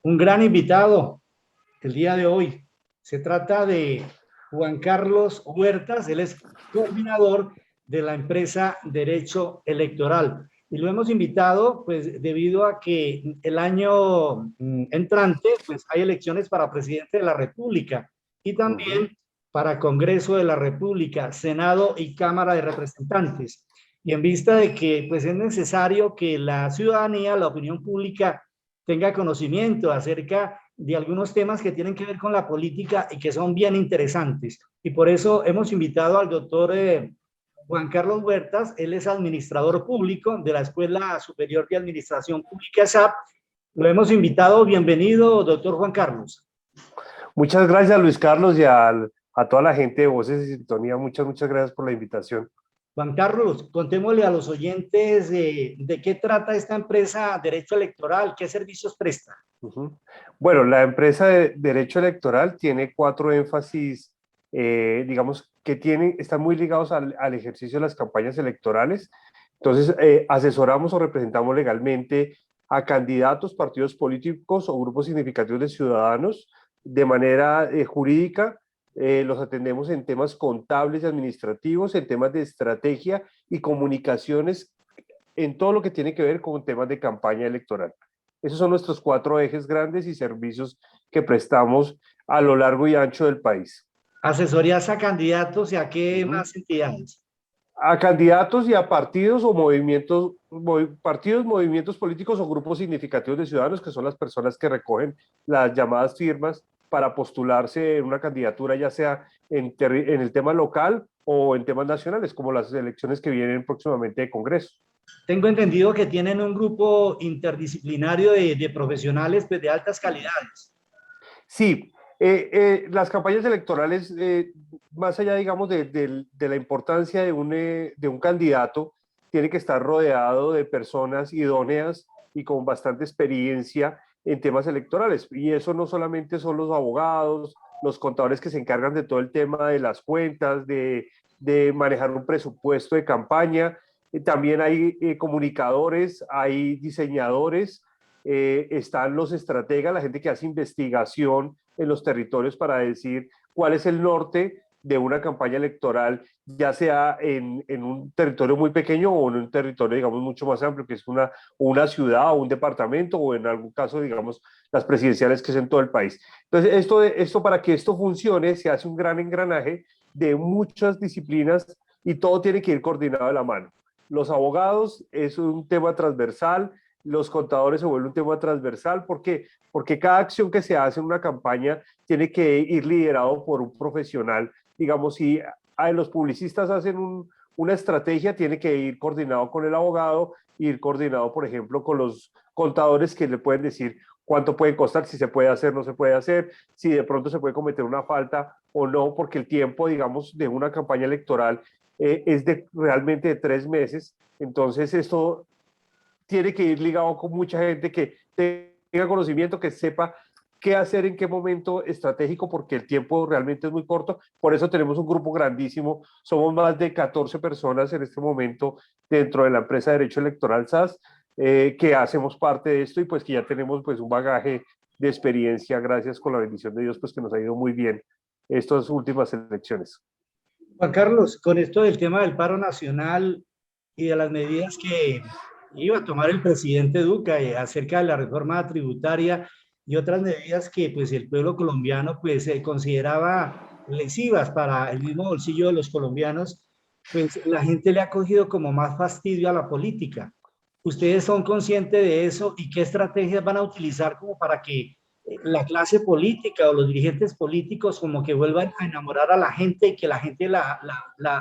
un gran invitado el día de hoy. Se trata de Juan Carlos Huertas, él es coordinador de la empresa Derecho Electoral. Y lo hemos invitado pues debido a que el año entrante pues hay elecciones para presidente de la República y Ujú. también para Congreso de la República, Senado y Cámara de Representantes. Y en vista de que pues es necesario que la ciudadanía, la opinión pública tenga conocimiento acerca de algunos temas que tienen que ver con la política y que son bien interesantes. Y por eso hemos invitado al doctor Juan Carlos Huertas. Él es administrador público de la Escuela Superior de Administración Pública SAP. Lo hemos invitado. Bienvenido, doctor Juan Carlos. Muchas gracias, Luis Carlos, a toda la gente de Voces y Sintonía. Muchas gracias por la invitación. Juan Carlos, contémosle a los oyentes de qué trata esta empresa Derecho Electoral, qué servicios presta. Ujú. Bueno, la empresa de Derecho Electoral tiene cuatro énfasis, digamos, están muy ligados al ejercicio de las campañas electorales. Entonces, asesoramos o representamos legalmente a candidatos, partidos políticos o grupos significativos de ciudadanos de manera jurídica. Los atendemos en temas contables y administrativos, en temas de estrategia y comunicaciones, en todo lo que tiene que ver con temas de campaña electoral. Esos son nuestros cuatro ejes grandes y servicios que prestamos a lo largo y ancho del país. Asesorías a candidatos y a qué Uh-huh. más entidades. A candidatos y a partidos o movimientos, partidos, movimientos políticos o grupos significativos de ciudadanos, que son las personas que recogen las llamadas firmas para postularse en una candidatura, ya sea en el tema local o en temas nacionales, como las elecciones que vienen próximamente de Congreso. Tengo entendido que tienen un grupo interdisciplinario de profesionales pues, de altas calidades. Sí, las campañas electorales, más allá, digamos, de la importancia de un candidato, tiene que estar rodeado de personas idóneas y con bastante experiencia en temas electorales. Y eso no solamente son los abogados, los contadores que se encargan de todo el tema de las cuentas, de manejar un presupuesto de campaña. También hay comunicadores, hay diseñadores, están los estrategas, la gente que hace investigación en los territorios para decir cuál es el norte de una campaña electoral, ya sea en un territorio muy pequeño o en un territorio, digamos, mucho más amplio, que es una ciudad o un departamento, o en algún caso, digamos, las presidenciales, que es en todo el país. Entonces, esto para que esto funcione, se hace un gran engranaje de muchas disciplinas y todo tiene que ir coordinado de la mano. Los abogados es un tema transversal, los contadores se vuelve un tema transversal. ¿Por qué? Porque cada acción que se hace en una campaña tiene que ir liderado por un profesional. Digamos, si los publicistas hacen una estrategia, tiene que ir coordinado con el abogado, ir coordinado, por ejemplo, con los contadores que le pueden decir cuánto puede costar, si se puede hacer, no se puede hacer, si de pronto se puede cometer una falta o no, porque el tiempo, digamos, de una campaña electoral es realmente de 3 meses. Entonces, esto tiene que ir ligado con mucha gente que tenga conocimiento, que sepa qué hacer en qué momento estratégico, porque el tiempo realmente es muy corto. Por eso tenemos un grupo grandísimo, somos más de 14 personas en este momento dentro de la empresa de Derecho Electoral SAS, que hacemos parte de esto y pues que ya tenemos pues un bagaje de experiencia, gracias con la bendición de Dios, pues que nos ha ido muy bien estas últimas elecciones. Juan Carlos, con esto del tema del paro nacional y de las medidas que iba a tomar el presidente Duque acerca de la reforma tributaria y otras medidas que pues el pueblo colombiano pues consideraba lesivas para el mismo bolsillo de los colombianos, pues la gente le ha cogido como más fastidio a la política. ¿Ustedes son conscientes de eso y qué estrategias van a utilizar como para que la clase política o los dirigentes políticos como que vuelvan a enamorar a la gente y que la gente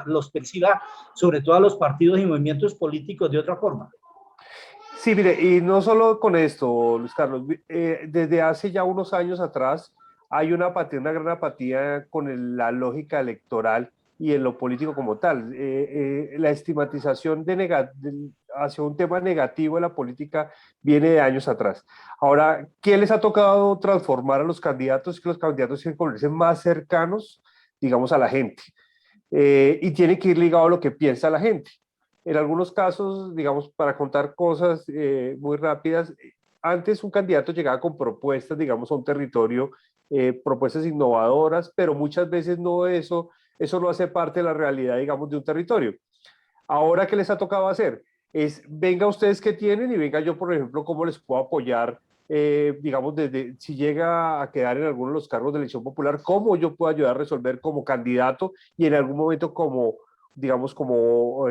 los perciba, sobre todo a los partidos y movimientos políticos, de otra forma? Sí, mire, y no solo con esto, Luis Carlos, desde hace ya unos años atrás hay una apatía, una gran apatía con la lógica electoral y en lo político como tal. La estigmatización hacia un tema negativo de la política viene de años atrás. Ahora, ¿qué les ha tocado transformar a los candidatos? Que los candidatos tienen que volverse más cercanos, digamos, a la gente, y tiene que ir ligado a lo que piensa la gente. En algunos casos, digamos, para contar cosas muy rápidas, antes un candidato llegaba con propuestas, digamos, a un territorio, propuestas innovadoras, pero muchas veces no eso no hace parte de la realidad, digamos, de un territorio. Ahora, ¿qué les ha tocado hacer? Es, venga ustedes que tienen y venga yo, por ejemplo, cómo les puedo apoyar, digamos, desde si llega a quedar en alguno de los cargos de elección popular, cómo yo puedo ayudar a resolver como candidato y en algún momento como, digamos, como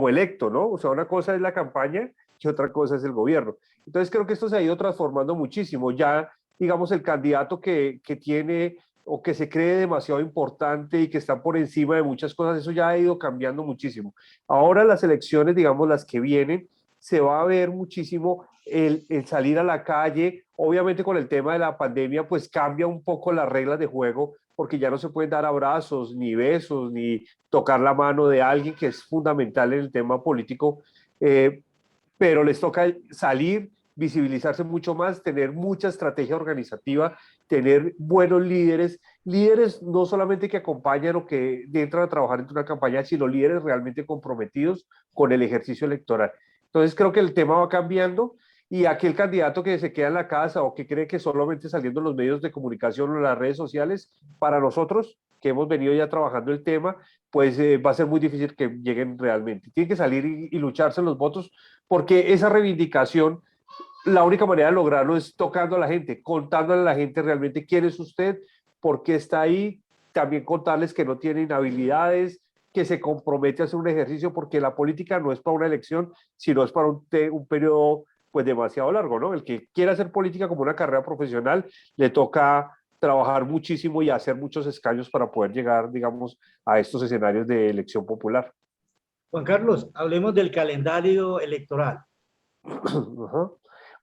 electo, ¿no? O sea, una cosa es la campaña y otra cosa es el gobierno. Entonces creo que esto se ha ido transformando muchísimo. Ya, digamos, el candidato que tiene o que se cree demasiado importante y que está por encima de muchas cosas, eso ya ha ido cambiando muchísimo. Ahora las elecciones, digamos, las que vienen, se va a ver muchísimo el salir a la calle. Obviamente con el tema de la pandemia, pues cambia un poco las reglas de juego, porque ya no se pueden dar abrazos, ni besos, ni tocar la mano de alguien, que es fundamental en el tema político, pero les toca salir, visibilizarse mucho más, tener mucha estrategia organizativa, tener buenos líderes, líderes no solamente que acompañan o que entran a trabajar en una campaña, sino líderes realmente comprometidos con el ejercicio electoral. Entonces creo que el tema va cambiando y aquel candidato que se queda en la casa o que cree que solamente saliendo en los medios de comunicación o en las redes sociales, para nosotros que hemos venido ya trabajando el tema, pues va a ser muy difícil que lleguen realmente. Tienen que salir y lucharse los votos porque esa reivindicación, la única manera de lograrlo es tocando a la gente, contándole a la gente realmente quién es usted, por qué está ahí, también contarles que no tienen habilidades, que se compromete a hacer un ejercicio, porque la política no es para una elección, sino es para un periodo pues demasiado largo, ¿no? El que quiera hacer política como una carrera profesional, le toca trabajar muchísimo y hacer muchos escaños para poder llegar, digamos, a estos escenarios de elección popular. Juan Carlos, hablemos del calendario electoral. Ajá.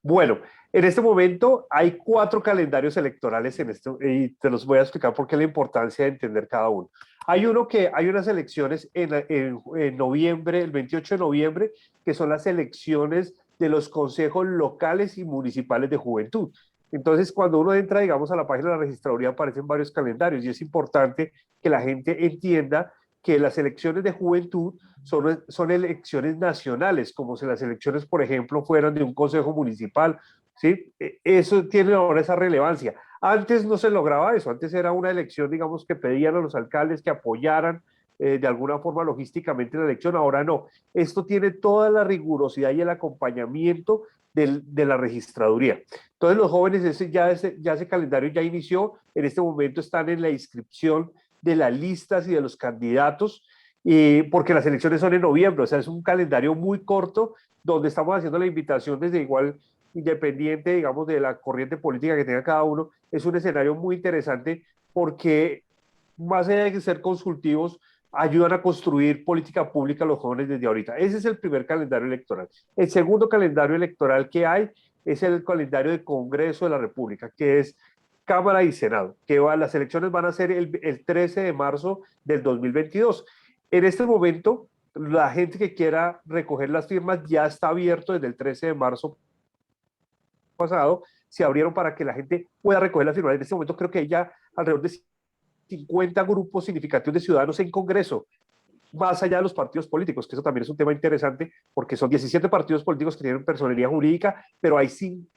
Bueno, en este momento hay 4 calendarios electorales en esto y te los voy a explicar por qué la importancia de entender cada uno. Hay unas elecciones en noviembre, el 28 de noviembre, que son las elecciones de los consejos locales y municipales de juventud. Entonces, cuando uno entra, digamos, a la página de la registraduría, aparecen varios calendarios y es importante que la gente entienda que las elecciones de juventud son elecciones nacionales, como si las elecciones, por ejemplo, fueran de un consejo municipal, ¿sí? Eso tiene ahora esa relevancia. Antes no se lograba eso, antes era una elección, digamos, que pedían a los alcaldes que apoyaran de alguna forma logísticamente la elección, ahora no. Esto tiene toda la rigurosidad y el acompañamiento de la registraduría. Entonces los jóvenes, ya ese calendario ya inició, en este momento están en la inscripción de las listas y de los candidatos, porque las elecciones son en noviembre, o sea, es un calendario muy corto donde estamos haciendo la invitación desde igual independiente, digamos, de la corriente política que tenga cada uno. Es un escenario muy interesante porque más allá de ser consultivos, ayudan a construir política pública los jóvenes desde ahorita. Ese es el primer calendario electoral. El segundo calendario electoral que hay es el calendario de Congreso de la República, que es Cámara y Senado, las elecciones van a ser el 13 de marzo del 2022. En este momento, la gente que quiera recoger las firmas ya está abierto desde el 13 de marzo pasado, se abrieron para que la gente pueda recoger las firmas. En este momento creo que hay ya alrededor de 50 grupos significativos de ciudadanos en Congreso, más allá de los partidos políticos, que eso también es un tema interesante, porque son 17 partidos políticos que tienen personería jurídica, pero hay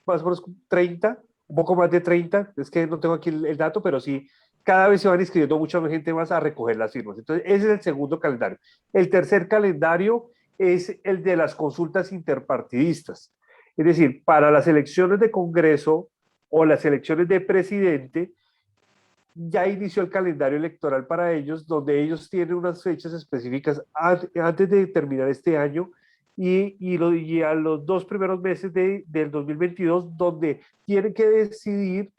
más o menos 30, un poco más de 30, es que no tengo aquí el dato, pero sí, cada vez se van inscribiendo mucha gente más a recoger las firmas. Entonces, ese es el segundo calendario. El tercer calendario es el de las consultas interpartidistas. Es decir, para las elecciones de Congreso o las elecciones de presidente, ya inició el calendario electoral para ellos, donde ellos tienen unas fechas específicas antes de terminar este año y a los 2 primeros meses del 2022, donde tienen que decidir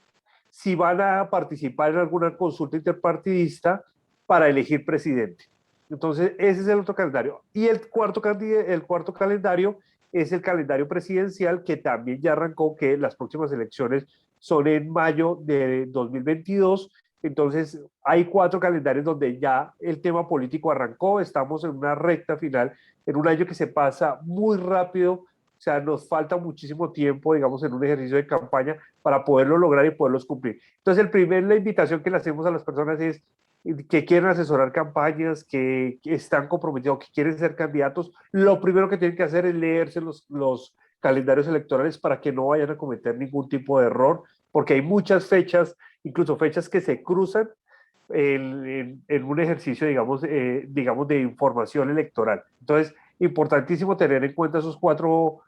si van a participar en alguna consulta interpartidista para elegir presidente. Entonces, ese es el otro calendario. Y el cuarto calendario es el calendario presidencial, que también ya arrancó, que las próximas elecciones son en mayo de 2022. Entonces, hay 4 calendarios donde ya el tema político arrancó, estamos en una recta final, en un año que se pasa muy rápido, o sea, nos falta muchísimo tiempo, digamos, en un ejercicio de campaña para poderlo lograr y poderlos cumplir. Entonces, la invitación que le hacemos a las personas es que quieren asesorar campañas, que están comprometidos, que quieren ser candidatos, lo primero que tienen que hacer es leerse los calendarios electorales para que no vayan a cometer ningún tipo de error, porque hay muchas fechas, incluso fechas que se cruzan en un ejercicio, digamos, de información electoral. Entonces, importantísimo tener en cuenta esos cuatro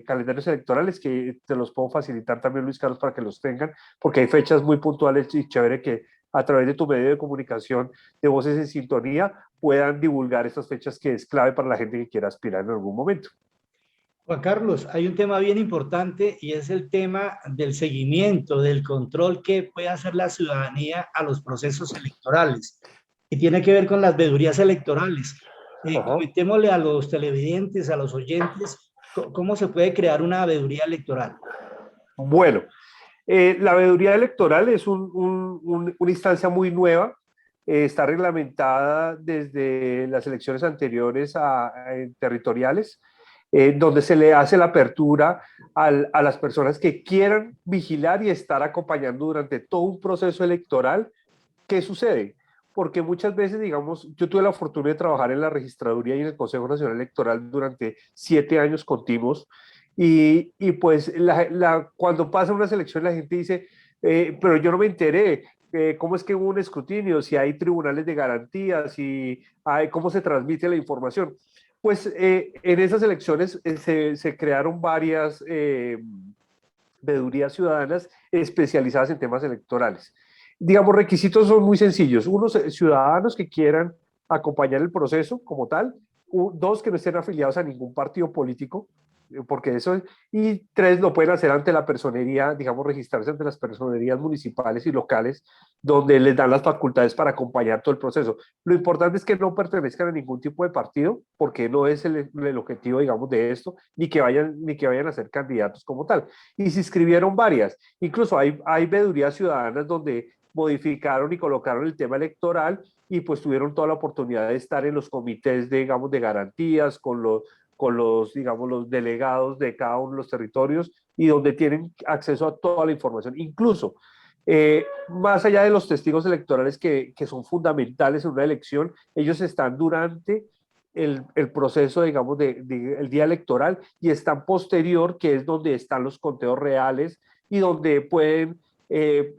calendarios electorales que te los puedo facilitar también, Luis Carlos, para que los tengan, porque hay fechas muy puntuales y chévere que a través de tu medio de comunicación de Voces en Sintonía puedan divulgar estas fechas que es clave para la gente que quiera aspirar en algún momento. Juan Carlos, hay un tema bien importante y es el tema del seguimiento, del control que puede hacer la ciudadanía a los procesos electorales, y tiene que ver con las vedurías electorales. Comentémosle a los televidentes, a los oyentes, cómo se puede crear una veeduría electoral. Bueno, la veeduría electoral es una instancia muy nueva, está reglamentada desde las elecciones anteriores territoriales, donde se le hace la apertura a las personas que quieran vigilar y estar acompañando durante todo un proceso electoral. ¿Qué sucede? Porque muchas veces, digamos, yo tuve la fortuna de trabajar en la registraduría y en el Consejo Nacional Electoral durante 7 años continuos, y pues cuando pasa una selección la gente dice, pero yo no me enteré, cómo es que hubo un escrutinio, si hay tribunales de garantía, cómo se transmite la información. Pues en esas elecciones se crearon varias veedurías ciudadanas especializadas en temas electorales. Digamos, requisitos son muy sencillos. Unos ciudadanos que quieran acompañar el proceso como tal. Dos, que no estén afiliados a ningún partido político, porque eso es, y tres, lo pueden hacer ante la personería, digamos, registrarse ante las personerías municipales y locales, donde les dan las facultades para acompañar todo el proceso. Lo importante es que no pertenezcan a ningún tipo de partido, porque no es el objetivo, digamos, de esto, ni que vayan a ser candidatos como tal. Y se inscribieron varias, incluso hay veedurías ciudadanas donde modificaron y colocaron el tema electoral y pues tuvieron toda la oportunidad de estar en los comités, digamos, de garantías digamos, los delegados de cada uno de los territorios y donde tienen acceso a toda la información. Incluso, más allá de los testigos electorales que son fundamentales en una elección, ellos están durante el proceso, digamos, el día electoral, y están posterior, que es donde están los conteos reales y donde pueden,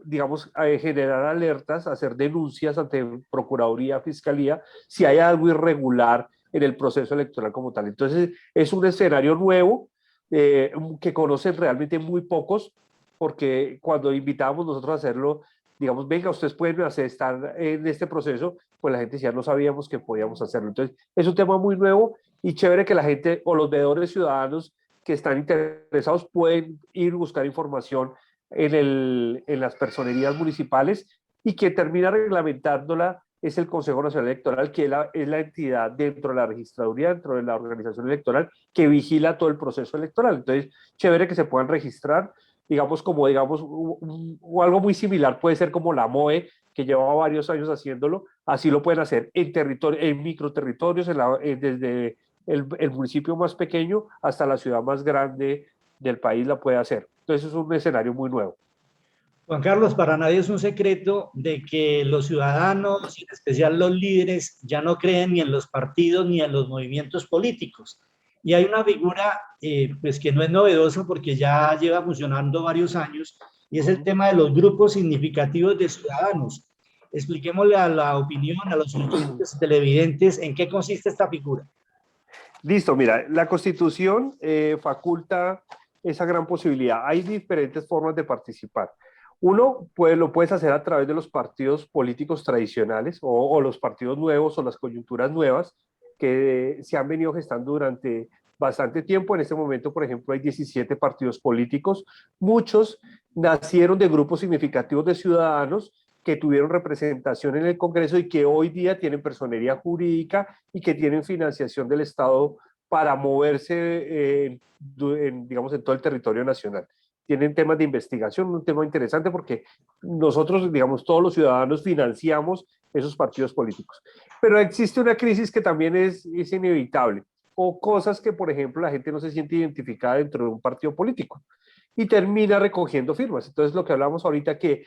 digamos, generar alertas, hacer denuncias ante Procuraduría, Fiscalía, si hay algo irregular en el proceso electoral como tal. Entonces, es un escenario nuevo, que conocen realmente muy pocos, porque cuando invitábamos nosotros a hacerlo, digamos, venga, ustedes pueden estar en este proceso, pues la gente decía, no sabíamos que podíamos hacerlo. Entonces, es un tema muy nuevo y chévere que la gente o los veedores ciudadanos que están interesados pueden ir a buscar información en las personerías municipales, y que termina reglamentándola es el Consejo Nacional Electoral, que es la entidad dentro de la registraduría, dentro de la organización electoral, que vigila todo el proceso electoral. Entonces, chévere que se puedan registrar, digamos, o algo muy similar puede ser como la MOE, que llevaba varios años haciéndolo. Así lo pueden hacer en microterritorios, desde el municipio más pequeño hasta la ciudad más grande del país la puede hacer. Entonces, es un escenario muy nuevo. Juan Carlos, para nadie es un secreto de que los ciudadanos, y en especial los líderes, ya no creen ni en los partidos ni en los movimientos políticos. Y hay una figura, pues que no es novedosa porque ya lleva funcionando varios años, y es el tema de los grupos significativos de ciudadanos. Expliquémosle a la opinión, a los oyentes televidentes, en qué consiste esta figura. Listo, mira, la Constitución faculta esa gran posibilidad. Hay diferentes formas de participar. Uno, lo puedes hacer a través de los partidos políticos tradicionales, o los partidos nuevos, o las coyunturas nuevas que se han venido gestando durante bastante tiempo. En este momento, por ejemplo, hay 17 partidos políticos. Muchos nacieron de grupos significativos de ciudadanos que tuvieron representación en el Congreso y que hoy día tienen personería jurídica y que tienen financiación del Estado para moverse, digamos, en todo el territorio nacional. Tienen temas de investigación, un tema interesante porque nosotros, digamos, todos los ciudadanos financiamos esos partidos políticos. Pero existe una crisis que también es inevitable, o cosas que, por ejemplo, la gente no se siente identificada dentro de un partido político y termina recogiendo firmas. Entonces, lo que hablamos ahorita, que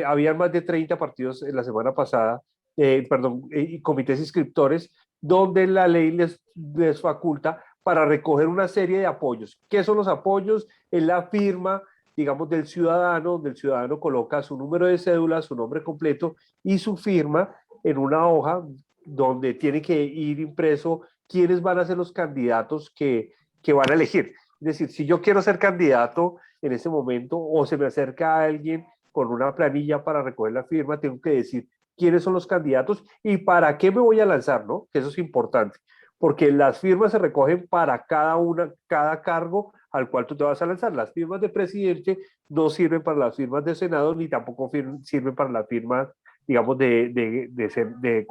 habían más de 30 partidos en la semana pasada, y comités inscriptores, donde la ley les faculta para recoger una serie de apoyos. ¿Qué son los apoyos? Es la firma, digamos, del ciudadano, donde el ciudadano coloca su número de cédula, su nombre completo y su firma en una hoja donde tiene que ir impreso quiénes van a ser los candidatos que van a elegir. Es decir, si yo quiero ser candidato en ese momento o se me acerca a alguien con una planilla para recoger la firma, tengo que decir quiénes son los candidatos y para qué me voy a lanzar, ¿no? Que eso es importante, porque las firmas se recogen para cada cargo al cual tú te vas a lanzar. Las firmas de presidente no sirven para las firmas de Senado ni tampoco sirven para las firmas, digamos, de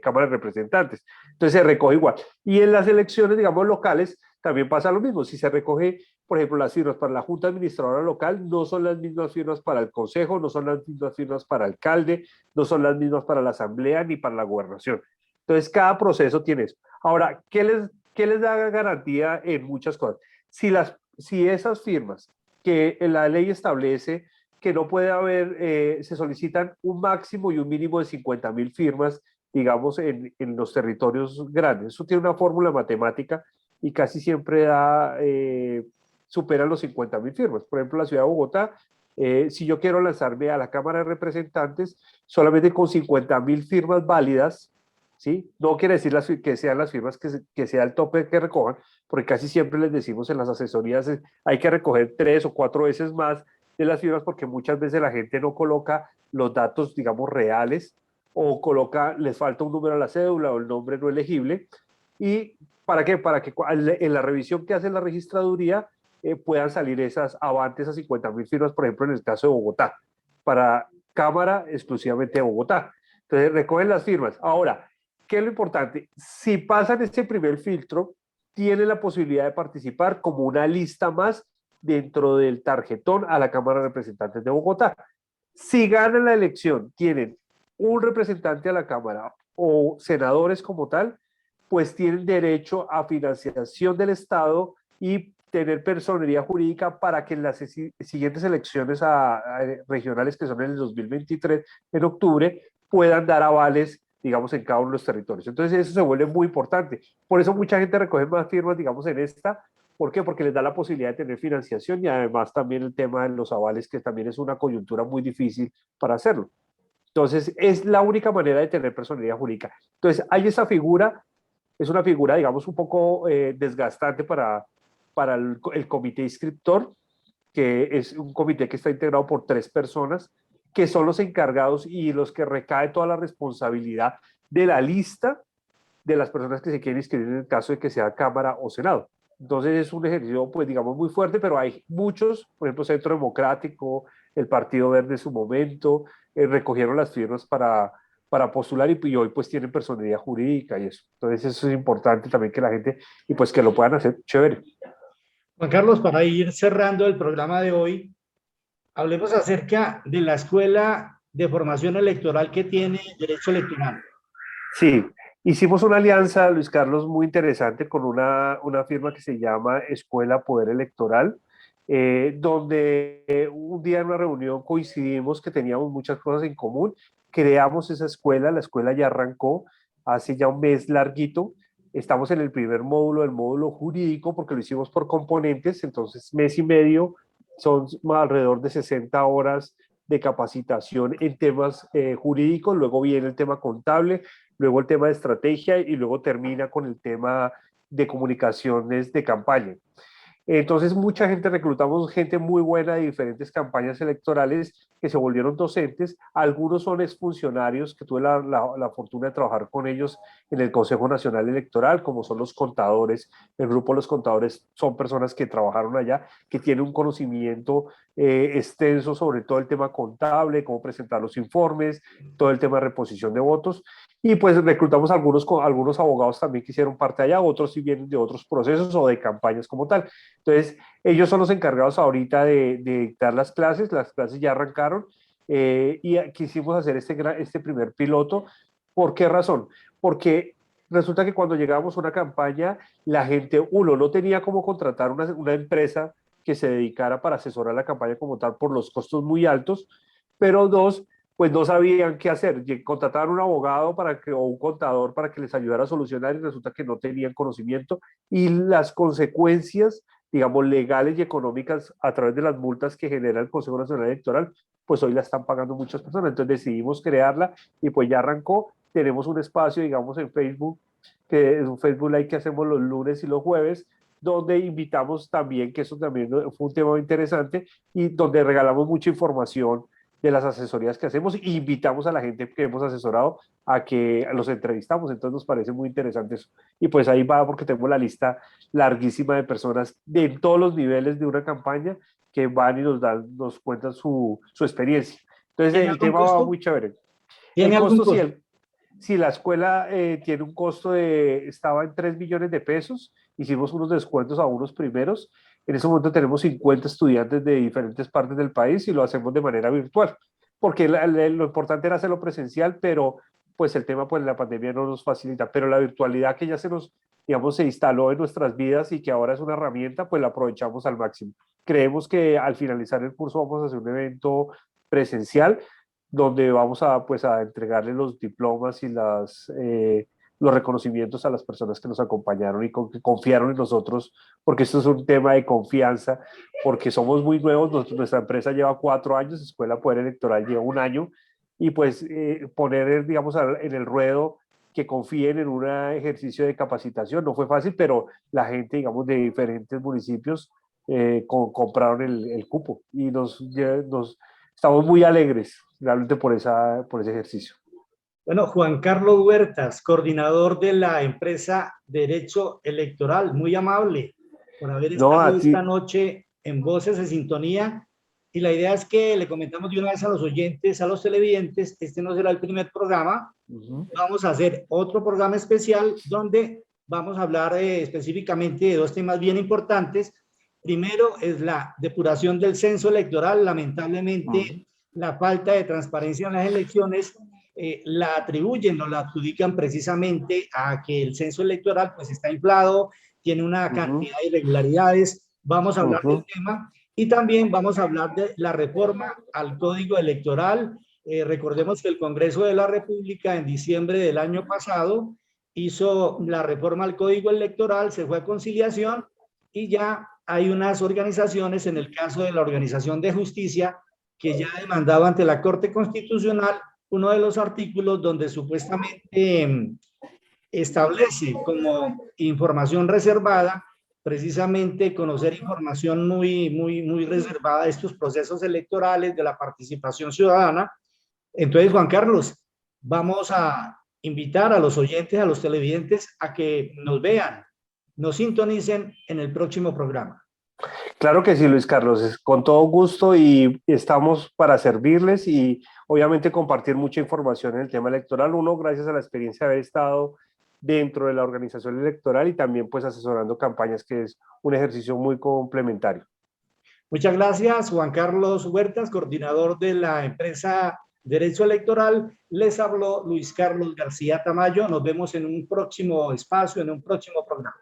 Cámara de Representantes. Entonces se recoge igual. Y en las elecciones, digamos, locales, también pasa lo mismo. Si se recoge, por ejemplo, las firmas para la Junta Administradora Local, no son las mismas firmas para el Consejo, no son las mismas firmas para el alcalde, no son las mismas para la Asamblea ni para la Gobernación. Entonces, cada proceso tiene eso. Ahora, qué les da garantía en muchas cosas? Si esas firmas que la ley establece que no puede haber, se solicitan un máximo y un mínimo de 50.000 firmas, digamos, en los territorios grandes. Eso tiene una fórmula matemática y casi siempre superan los 50.000 firmas. Por ejemplo, la ciudad de Bogotá, si yo quiero lanzarme a la Cámara de Representantes, solamente con 50.000 firmas válidas, ¿sí? No quiere decir que sean las firmas que sea el tope que recojan, porque casi siempre les decimos en las asesorías, hay que recoger 3 o 4 veces más de las firmas, porque muchas veces la gente no coloca los datos, digamos, reales, o les falta un número a la cédula o el nombre no elegible. ¿Y para qué? Para que en la revisión que hace la registraduría puedan salir esas avantes a 50.000 firmas, por ejemplo, en el caso de Bogotá, para Cámara exclusivamente de Bogotá. Entonces recogen las firmas. Ahora, ¿qué es lo importante? Si pasan este primer filtro, tienen la posibilidad de participar como una lista más dentro del tarjetón a la Cámara de Representantes de Bogotá. Si ganan la elección, tienen un representante a la Cámara o senadores como tal, pues tienen derecho a financiación del Estado y tener personería jurídica para que en las siguientes elecciones regionales, que son en el 2023, en octubre, puedan dar avales, digamos, en cada uno de los territorios. Entonces eso se vuelve muy importante. Por eso mucha gente recoge más firmas, digamos, en esta. ¿Por qué? Porque les da la posibilidad de tener financiación y además también el tema de los avales, que también es una coyuntura muy difícil para hacerlo. Entonces es la única manera de tener personalidad jurídica. Entonces hay esa figura, es una figura, digamos, un poco desgastante para el comité inscriptor, que es un comité que está integrado por 3 personas, que son los encargados y los que recae toda la responsabilidad de la lista de las personas que se quieren inscribir en el caso de que sea Cámara o Senado. Entonces es un ejercicio, pues digamos, muy fuerte, pero hay muchos, por ejemplo, Centro Democrático, el Partido Verde en su momento, recogieron las firmas para postular y hoy pues tienen personalidad jurídica y eso. Entonces eso es importante también que la gente, y pues que lo puedan hacer chévere. Juan Carlos, para ir cerrando el programa de hoy, hablemos acerca de la Escuela de Formación Electoral que tiene Derecho Electoral. Sí, hicimos una alianza, Luis Carlos, muy interesante con una firma que se llama Escuela Poder Electoral, donde un día en una reunión coincidimos que teníamos muchas cosas en común, creamos esa escuela, la escuela ya arrancó hace ya un mes larguito, estamos en el primer módulo, el módulo jurídico, porque lo hicimos por componentes, entonces mes y medio, son alrededor de 60 horas de capacitación en temas jurídicos, luego viene el tema contable, luego el tema de estrategia y luego termina con el tema de comunicaciones de campaña. Entonces, mucha gente, reclutamos gente muy buena de diferentes campañas electorales que se volvieron docentes. Algunos son exfuncionarios que tuve la fortuna de trabajar con ellos en el Consejo Nacional Electoral, como son los contadores. El grupo de los contadores son personas que trabajaron allá, que tienen un conocimiento extenso sobre todo el tema contable, cómo presentar los informes, todo el tema de reposición de votos. Y pues reclutamos algunos abogados también que hicieron parte allá, otros sí vienen de otros procesos o de campañas como tal. Entonces, ellos son los encargados ahorita de dictar las clases ya arrancaron y quisimos hacer este primer piloto. ¿Por qué razón? Porque resulta que cuando llegamos a una campaña, la gente, uno, no tenía cómo contratar una empresa que se dedicara para asesorar la campaña como tal por los costos muy altos, pero dos, pues no sabían qué hacer. Contrataron un abogado o un contador para que les ayudara a solucionar y resulta que no tenían conocimiento y las consecuencias, digamos, legales y económicas a través de las multas que genera el Consejo Nacional Electoral, pues hoy la están pagando muchas personas. Entonces decidimos crearla y pues ya arrancó. Tenemos un espacio, digamos, en Facebook, que es un Facebook Live que hacemos los lunes y los jueves, donde invitamos también, que eso también fue un tema interesante, y donde regalamos mucha información de las asesorías que hacemos y invitamos a la gente que hemos asesorado a que los entrevistamos. Entonces nos parece muy interesante eso. Y pues ahí va, porque tenemos la lista larguísima de personas de todos los niveles de una campaña que van y nos cuentan su experiencia. Entonces ¿Tiene el algún tema va costo? muy chévere. El ¿Tiene algún costo, costo? si la escuela tiene un costo estaba en 3 millones de pesos, hicimos unos descuentos a unos primeros. En ese momento tenemos 50 estudiantes de diferentes partes del país y lo hacemos de manera virtual, porque lo importante era hacerlo presencial, pero pues el tema, pues la pandemia no nos facilita, pero la virtualidad que ya digamos, se instaló en nuestras vidas y que ahora es una herramienta, pues la aprovechamos al máximo. Creemos que al finalizar el curso vamos a hacer un evento presencial donde vamos pues, a entregarle los diplomas y los reconocimientos a las personas que nos acompañaron y que confiaron en nosotros, porque esto es un tema de confianza, porque somos muy nuevos, nuestra empresa lleva 4 años, Escuela Poder Electoral lleva 1 año, y pues poner, digamos, en el ruedo que confíen en un ejercicio de capacitación no fue fácil, pero la gente, digamos, de diferentes municipios compraron el cupo y estamos muy alegres realmente por ese ejercicio. Bueno, Juan Carlos Huertas, coordinador de la empresa Derecho Electoral, muy amable por haber No, estado a ti, esta noche en Voces de Sintonía. Y la idea es que le comentamos de una vez a los oyentes, a los televidentes, este no será el primer programa, vamos a hacer otro programa especial donde vamos a hablar específicamente de 2 temas bien importantes. Primero es la depuración del censo electoral. Lamentablemente, la falta de transparencia en las elecciones la atribuyen o la adjudican precisamente a que el censo electoral pues está inflado, tiene una cantidad de irregularidades. Vamos a hablar del tema y también vamos a hablar de la reforma al Código Electoral. Recordemos que el Congreso de la República en diciembre del año pasado hizo la reforma al Código Electoral, se fue a conciliación y ya hay unas organizaciones, en el caso de la Organización de Justicia, que ya demandaba ante la Corte Constitucional uno de los artículos donde supuestamente establece como información reservada precisamente conocer información muy reservada de estos procesos electorales, de la participación ciudadana. Entonces, Juan Carlos, vamos a invitar a los oyentes, a los televidentes, a que nos vean, nos sintonicen en el próximo programa. Claro que sí, Luis Carlos, es con todo gusto y estamos para servirles y obviamente compartir mucha información en el tema electoral. Uno, gracias a la experiencia de haber estado dentro de la organización electoral y también pues asesorando campañas, que es un ejercicio muy complementario. Muchas gracias, Juan Carlos Huertas, coordinador de la empresa Derecho Electoral. Les habló Luis Carlos García Tamayo. Nos vemos en un próximo espacio, en un próximo programa.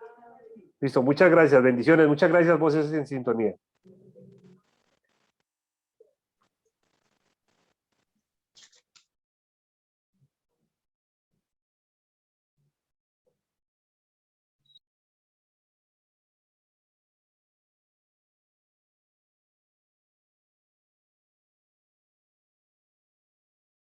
Listo, muchas gracias, bendiciones, muchas gracias, Voces en Sintonía.